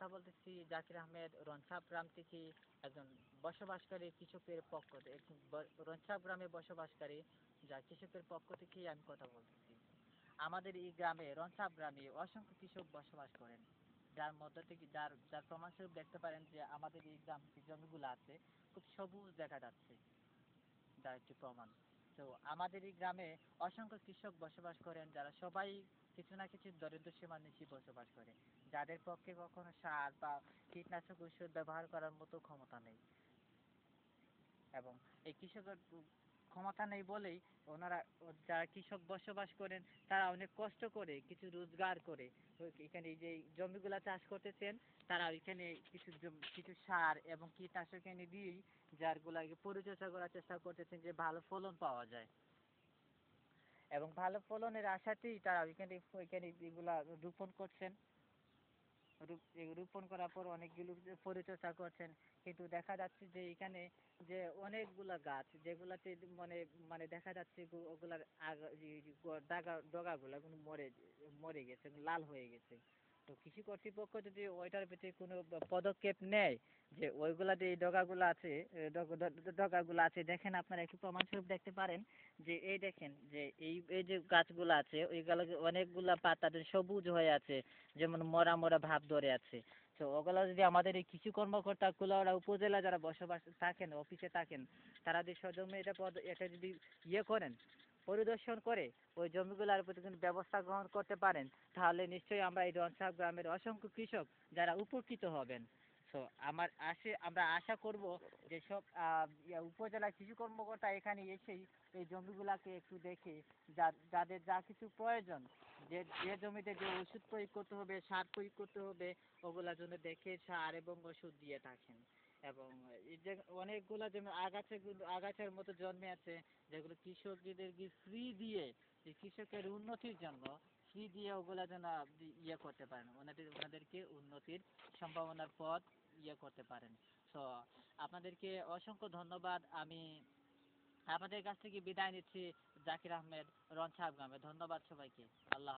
কথা বলতেছি জাকির আহমেদ রনছাপ গ্রাম থেকে, একজন বসবাসকারী কৃষকের পক্ষ থেকে, রনছাপ গ্রামে বসবাসকারী যা কৃষকের পক্ষ থেকে আমি কথা বলতেছি। আমাদের এই গ্রামে, রনছাপ গ্রামে অসংখ্য কৃষক বসবাস করেন, যার মধ্য থেকে যার যার প্রমাণস্বরূপ দেখতে পারেন যে আমাদের এই গ্রাম যে জমিগুলো আছে খুব সবুজ দেখা যাচ্ছে, যার একটি প্রমাণ। তো আমাদের এই গ্রামে অসংখ্য কৃষক বসবাস করেন, যারা সবাই কিছু না কিছু দরিদ্র সীমার নিচে বসবাস করে, যাদের পক্ষে কখনো সার বা কীটনাশক ওষুধ ব্যবহার করার মতো ক্ষমতা নেই। এবং এই কৃষকের ক্ষমতা নেই বলেই ওনারা, যারা কৃষক বসবাস করেন তারা অনেক কষ্ট করে কিছু রোজগার করে এখানে এই যে জমিগুলা চাষ করতেছেন, তারা এখানে কিছু সার এবং কীটনাশক এনে দিয়েই যারগুলাকে পরিচর্যা করার চেষ্টা করতেছেন যে ভালো ফলন পাওয়া যায়। এবং ভালো ফলনের আশাতেই তারা ওইখানে এগুলা রোপণ করছেন। রোপণ করার পর অনেকগুলো পরিচর্যা করছেন, কিন্তু দেখা যাচ্ছে যে এখানে যে অনেকগুলা গাছ যেগুলাতে মানে মানে দেখা যাচ্ছে ওগুলার ডগাগুলা মরে মরে গেছে, লাল হয়ে গেছে। তো কৃষি কর্তৃপক্ষ যদি ওইটার প্রতি কোনো পদক্ষেপ নেয়, যে ওইগুলা যে ডগাগুলো আছে, ডগাগুলো আছে দেখেন, আপনারা একটু প্রমাণস্বরূপ দেখতে পারেন যে এই দেখেন যে এই যে গাছগুলো আছে ওইগুলো অনেকগুলা পাতা সবুজ হয়ে আছে, যেমন মরা মরা ভাব ধরে আছে। তো ওগুলা যদি আমাদের এই কৃষি কর্মকর্তা কুলাউড়া উপজেলা যারা বসবাস থাকেন, অফিসে থাকেন, তারা যদি সজমে এটা যদি করেন, পরিদর্শন করে ওই জমিগুলোর প্রতি কোনো ব্যবস্থা গ্রহণ করতে পারেন, তাহলে নিশ্চয়ই আমরা এই রনছাপ গ্রামের অসংখ্য কৃষক যারা উপকৃত হবেন। তো আমরা আশা করব যে সব উপজেলা কৃষি কর্মকর্তা এখানে এসেই এই জমিগুলাকে একটু দেখে যাদের যা কিছু প্রয়োজন, যে যে জমিতে যে ওষুধ প্রয়োগ করতে হবে, সার প্রয়োগ করতে হবে, ওগুলার জন্য দেখে সার এবং ওষুধ দিয়ে থাকেন। এবং এই যে অনেকগুলা যেমন আগাছার মতো জন্মে আছে, যেগুলো কৃষকদেরকে ফ্রি দিয়ে, যে কৃষকের উন্নতির জন্য ফ্রি দিয়ে ওগুলা যেন করতে পারেন, ওনাদেরকে উন্নতির সম্ভাবনার পথ করতে পারেন। তো আপনাদেরকে অসংখ্য ধন্যবাদ। আমি আপনাদের কাছ থেকে বিদায় নিচ্ছি। জাকির আহমেদ, রনছাপ গ্রামে। ধন্যবাদ সবাইকে। আল্লাহ হাফেজ।